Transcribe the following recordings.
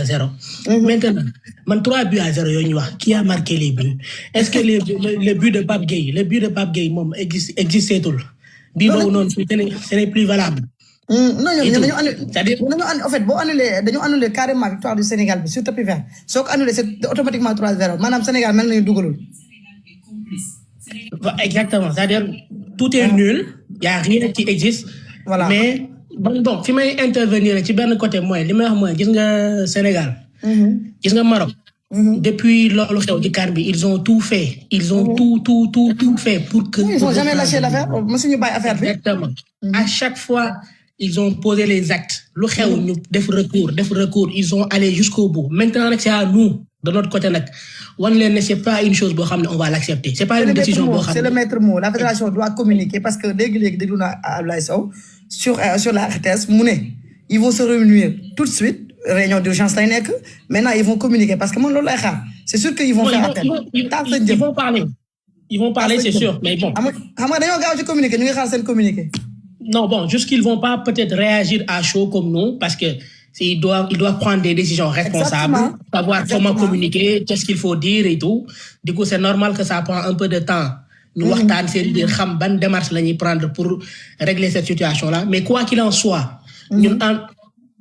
0. Maintenant, man 3 buts à 0 yooyu ñu wax qui a marqué les buts? Est-ce que le but de Pape Gueye moom existeetul? Bii boobu noonu ce n'est plus valable. Non, c'est-à-dire en fait dañu annulé carrément victoire du Sénégal bi sur tapis vert. Soo ko annulé c'est automatiquement 3-0. Maanaam Sénégal mel nañu dugalul. Exactement, c'est-à-dire tout est nul, il y a rien qui existe. Voilà. Mais bon, fi may intervenir ci benn côté mooy li may wax mooy gis nga Sénégal. Gis nga Maroc. Depuis loolu xew ci CAN bi ils ont tout fait. Ils ont tout fait pour que. Ils ont jamais lâché l'affaire. Mësuñu bàyyi affaire bi. Exactement. À chaque fois ils ont posé les actes. Lu xew ñu def recours. Ils ont allé jusqu'au bout. Maintenant nag c'est à nous de notre côté nag. wan leen ne c'est pas une chose boo xam ne on va l'accepter. C'est pas une décision boo xam ne. C'est le maître mot. La fédération doit communiquer parce que léegi déglu naa Ablaye Sow sur la RTS mu ne ils vont se réunir tout de suite réunion d'urgence lay nekk maintenant ils vont communiquer parce que man loolu lay xaar c'est sûr que ils vont faire appel. Ils vont parler c'est sûr mais bon. xam nga dañoo gaaw ci communiquer ñu ngi xaar seen communiquer. Non bon juste qu'ils vont pas peut-être réagir à chaud comme nous parce que ils doivent prendre des décisions responsables, savoir comment communiquer, qu'est-ce qu'il faut dire et tout. Du coup c'est normal que ça prend un peu de temps. Ñu waxtaan seen biir xam ban démarche la ñuy prendre pour régler cette situation-là mais quoi qu'il en soit. ñun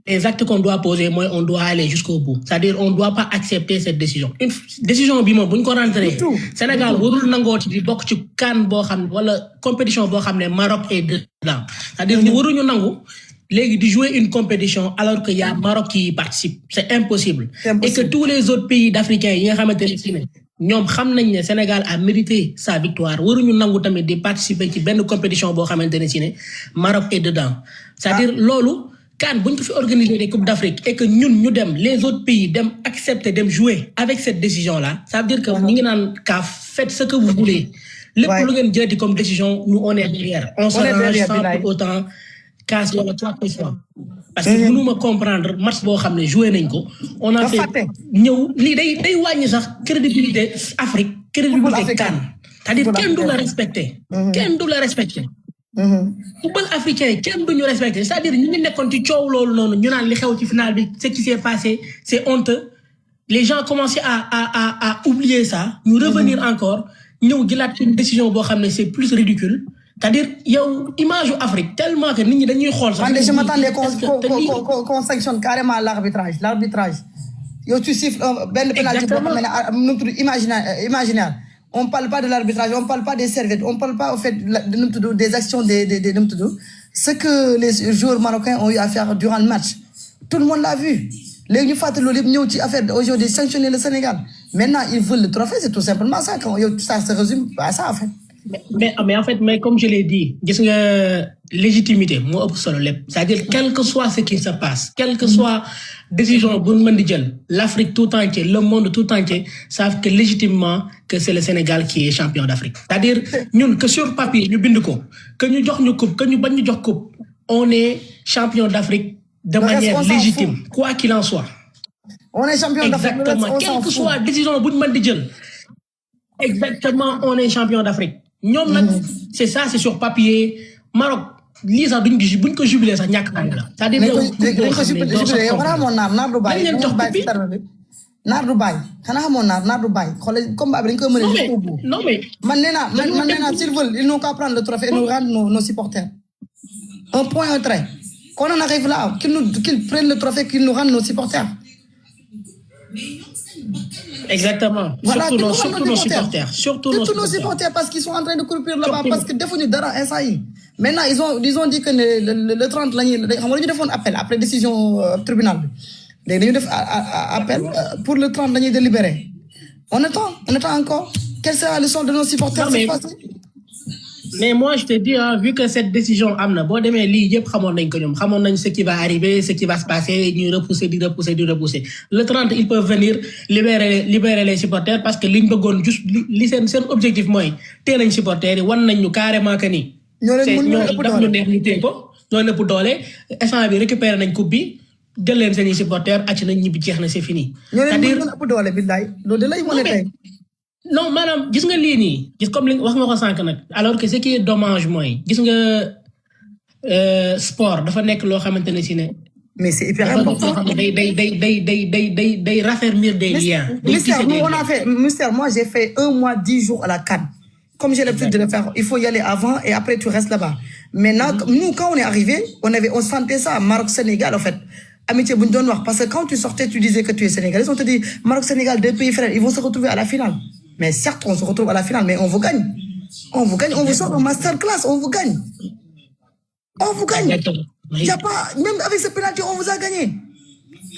les actes qu'on doit poser mooy on doit aller jusqu'au bout c'est-à-dire on doit pas accepter cette décision une décision bi moom bu ñu ko rentrer Sénégal warul nangooti di bokk ci CAN boo xam wala compétition boo xam ne Maroc est dedans c'est-à-dire ñu waruñu nangu léegi di jouer une compétition alors que y a Maroc qui participe c'est impossible et que tous les autres pays d'Africains yi nga xamante ne si ne ñoom xam nañ ne Sénégal a mérité sa victoire waruñu nangu tamit di participer ci benn compétition boo xamante ne si ne Maroc est dedans c'est-à-dire loolu CAN bu ñu ko fi organiser des coupes d'Afrique et que ñun ñu dem les autres pays dem accepter dem jouer avec cette décision là ça veut dire que ñu ngi naan CAF faites ce que vous voulez lépp lu ngeen jëlati comme décision nous on est derrière on s'arrange sans pour autant casse wala quoi que ce soit parce que mënuma comprendre match boo xam ne joué nañ ko on a fait ñëw lii day wàññi sax crédibilité Afrique crédibilité CAN c'est-à-dire kenn du la respecter football africain kenn duñu respecter c'est-à-dire ñu ngi nekkoon ci coow loolu noonu ñu naan li xew ci finale bi ce qui s'est passé c'est honteux les gens commencent à oublier ça ñu revenir encore ñëw jëlaat une décision boo xam ne c'est plus ridicule c'est-à-dire yow image u Afrique tellement que nit ñi dañuy xool sax. Je m'attendais qu'on sanctionne carrément l'arbitrage yow tu siffles benn penalty boo xam ne imaginaire on parle pas de l'arbitrage on parle pas des serviettes on parle pas au fait des actions des ce que les joueurs marocains ont eu à faire durant le match tout le monde l'a vu léegi ñu fàttali loolu yëpp ñëw ci affaire aujourd'hui sanctionner le Sénégal maintenant ils veulent le trophée c'est tout simplement ça quand yow ça se résume à ça en fait. Mais en fait comme je l'ai dit gis nga légitimité moo ëpp solo lépp c'est-à-dire quel que soit ce qui se passe quelle que soit décision bu ñu mën di jël l'Afrique tout entier le monde tout entier savent que légitimement que c'est le Sénégal qui est champion d'Afrique c'est-à-dire ñun que sur papier ñu bind ko que ñu jox ñu coupe que ñu bañ ñu jox coupe on est champion d'Afrique de manière légitime quoi qu'il en soit. On est champion d'Afrique exactement quelle que soit décision bu ñu mën di jël exactement on est champion d'Afrique. ñoom nag c'est ça c'est sur papier Maroc lii sax buñ ko jubilé sax ñàkk nañ la. c'est-à-dire yow xanaa xamoon naar du bàyyi naar du bàyyi xanaa xamoon naar du bàyyi xoolal combat bi dañ koy mën a non mais man nee naa s'ils veulent ils n'ont qu'à prendre le trophée et nous rendre nos supporters un point un trait qu'on en arrive là qu'ils prennent le trophée qu'ils nous rendent nos supporters. Exactement. Voilà, surtout nos supporters parce qu'ils sont en train de courir là-bas parce que defuñu dara instant yi maintenant ils ont dit que le 30 la ñuy xam nga ñu defoon appel après décision tribunal bi léegi dañu def appel pour le 30 la ñuy délibérer on attend encore quel sera le sort de nos supporters cette fois-ci. Mais moi je te dis vu que cette décision am na boo demee lii yëpp xamoon nañ ko ñoom xamoon nañ ce qui va arriver ce qui va se passer ñuy repousser le 30 ils peuvent venir libérer les supporters parce que liñ bëggoon juste li seen objectif mooy tee nañ supporters yi wan nañ ñu carrément que ni daf ñu neex ñu téye ko ñoo ëpp doole instant bi récupérer nañ coupe bi jël leen seen supporters acc nañ ñibbi jeex na c'est fini. c'est-à-dire ñoo ëpp doole billaay loolu de lay mën a tey. Non maanaam gis nga lii nii gis comme li wax nga ko sànq nag alors que ce qui est dommage mooy gis nga sport dafa nekk loo xamante ne si ne Mais c'est hyper important. Des raffermir des liens. Mister, moi j'ai fait 1 mois 10 jours à la CAN. Comme j'ai l'habitude de le faire, il faut y aller avant et après tu restes là-bas. Maintenant, nous quand on est arrivé, on sentait ça, Maroc-Sénégal en fait. Amitié Boundon Noir, parce que quand tu sortais, tu disais que tu es sénégalais, on te dit Maroc-Sénégal, 2 pays frères, ils vont se retrouver à la finale. Mais certes, on se retrouve à la finale, mais on vous gagne. On vous gagne, on vous sort en masterclass, on vous gagne. On vous gagne. Il y a pas, même avec ce penalty, on vous a gagné.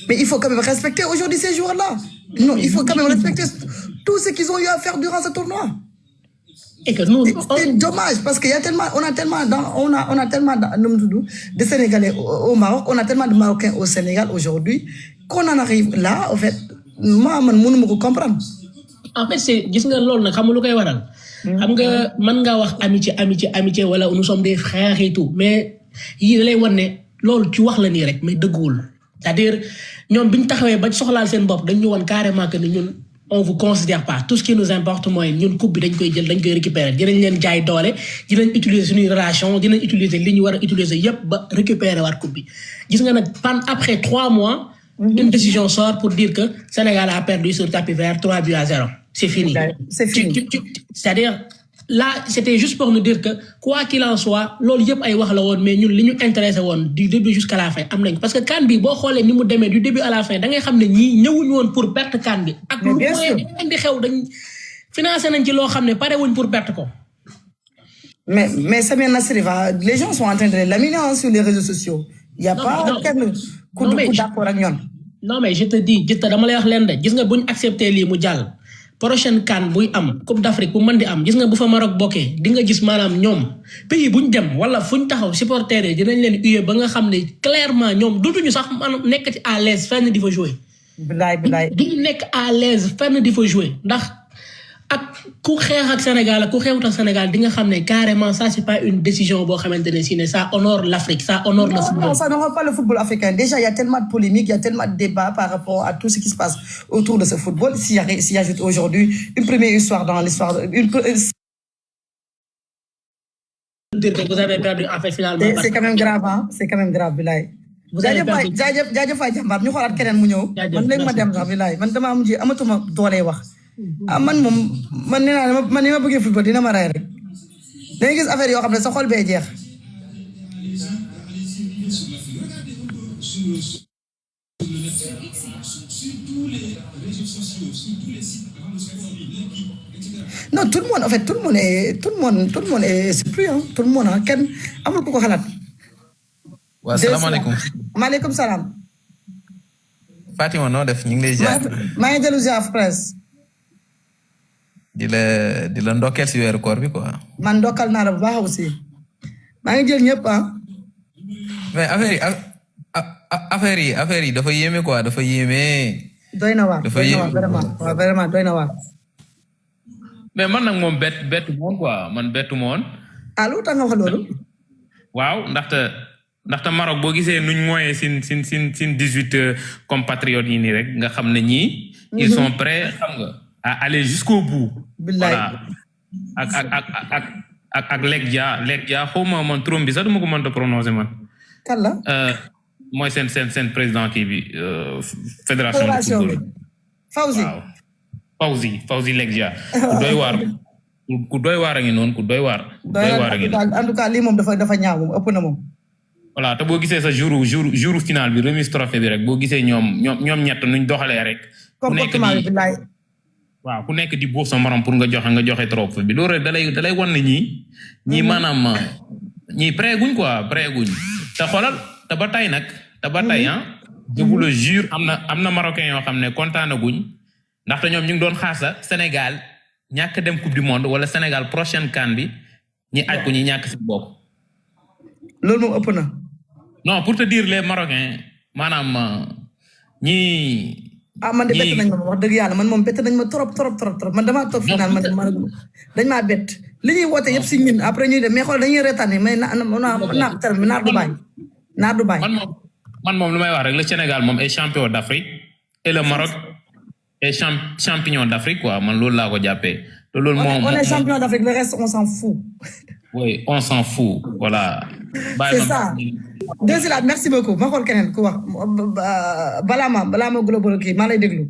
Mais il faut quand même respecter aujourd'hui ces joueurs-là. Non, il faut quand même respecter tout ce qu'ils ont eu à faire durant ce tournoi. Et que nous, c'est dommage parce qu'il y a tellement, on a tellement de Sénégalais au Maroc, on a tellement de Marocains au Sénégal aujourd'hui qu'on en arrive là, en fait, moi, je ne peux pas comprendre. En fait, c'est, gis nga loolu nag xam nga lu koy waral. Xam nga mën nga wax amitié wala nous sommes des frères et tout, mais yii da lay wan ne loolu ci wax la nii rek mais dëgguwul. C'est-à-dire ñoom bi ñu taxawee ba soxlaal seen bopp dañ ñu wan carrément que ni ñun on vous considère pas. Tout ce qui nous importe mooy ñun coupe bi dañ koy jël dañ koy récupérer dinañ leen jaay doole dinañ utiliser suñuy relation dinañ utiliser li ñu war a utiliser yépp ba récupérer waat coupe bi. Gis nga nag après 3 mois. Une décision sort pour dire que Sénégal a perdu sur tapis vert 3-0. C'est fini. C'est fini. C'est-à-dire, là, c'était juste pour nous dire que, quoi qu'il en soit, loolu yëpp ay wax la woon, mais ñun li ñu intéressé woon du début jusqu'à la fin am nañ parce que CAN bi boo xoolee ni mu demee du début à la fin da ngay xam ne ñii ñëwuñu woon pour perte CAN bi. ak lu mooy di xew dañ financé nañ ci loo xam ne pare wuñ pour perte ko. Mais Samir Nasri va, les gens sont en train de les laminer sur les réseaux sociaux. Il n'y a pas quelqu'un coup d'accord ak ñoom. Non mais je te dis dama lay wax leen de gis nga buñ accepté lii mu jàll prochaine CAN buy am Coupe d'Afrique bu mën di am gis nga bu fa Maroc bokkee di nga gis maanaam ñoom pays buñ dem wala fuñ taxaw supporters yi dinañ leen huer ba nga xam ne clairement ñoom dootuñu sax nekk ci à l'aise fenn di fa jouer. bilaay duñu nekk à l'aise fenn di fa jouer ndax ak ku xeex ak Sénégal ak ku xeexut ak Sénégal di nga xam ne carrément ça c'est pas une décision boo xamante ne si ne ça honore l'Afrique ça honore le football. Non, ça n'honore pas le football africain. Déjà, il y a tellement de polémiques, il y a tellement de débats par rapport à tout ce qui se passe autour de ce football. S'il y ajoute aujourd'hui une première histoire dans l'histoire, dire que vous avez perdu en fait finalement. C'est quand même grave, hein? C'est quand même grave, Bilay. Vous avez perdu. Jaajëf Faye Jambar ñu xoolaat keneen mu ñëw. Man léegi ma dem sax Bilay man dama am ji amatuma doole wax. Man moom man nee naa man ni ma bëggee football dina ma ray rek. Da ngay gis affaire yoo xam ne sa xol bee jeex. Non, tout le monde, en fait, tout le monde est, c'est plus, hein, tout le monde, hein, kenn amul ku ko xalaat. Wa salaamaaleykum. Maaleykum salaam. Fatima noo def ñu ngi lay ziar. maa ngi jëlu ziar presse. di la ndokkeel si weeru koor bi quoi. Man ndokkal naa la bu baax aussi. maa ngi jël ñëpp ah. mais affaire yi dafa yéeme quoi dafa yéeme. doy na waar vraiment doy na waar. mais man nag moom bettu moon quoi man bettu moon. ah lu tax nga wax loolu. waaw ndaxte Maroc boo gisee nuñ mooyee sin 18 compatriotes yi nii rek nga xam ne ñii. ils sont prêts xam nga à aller jusqu'au bout. billaay ak Legia xawma man turam bi sax duma ko mënta prononcer man. kan la. mooy seen président kii bi fédération de football. Fawzi. waaw Fawzi Legia. ku doy waar a ngi noonu ku doy waar. en tout cas lii moom dafa ñaaw moom ëpp na moom. voilà te boo gisee sa jour final bi remise trophée bi rek boo gisee ñoom ñett nuñ doxalee rek. comportement bi billaay. waaw ku nekk di buux sa morom pour nga joxe trophée bi loolu rek dalay wan ne ñii maanaam ñii prêt guñ te xoolal te ba tey je vous le jure am na marocain yoo xam ne kontaan guñ ndaxte ñoom ñu ngi doon xaar sa Sénégal ñàkk dem coupe du monde wala Sénégal prochaine CAN bi ñi aj ko ñi ñàkk si bopp. loolu moom ëpp na. non pour te dire les Marocains maanaam ñii. man de bett nañ ma wax dëgg yàlla man moom bett nañ ma trop man damaa toog final man dañ maa bett li ñuy woote yëpp si ñun après ñuy dem mais xool dañuy reetaane mais naar du bàyyi. man moom lu may wax rek le Sénégal moom est champion d'Afrique et le Maroc est champion d'Afrique quoi man loolu laa ko jàppee. on est champion d'Afrique le reste on s'en fout. oui on s'en fout voilà. C'est ça. Merci beaucoup ma xool keneen ku wax balaa ma global kii maa lay déglu.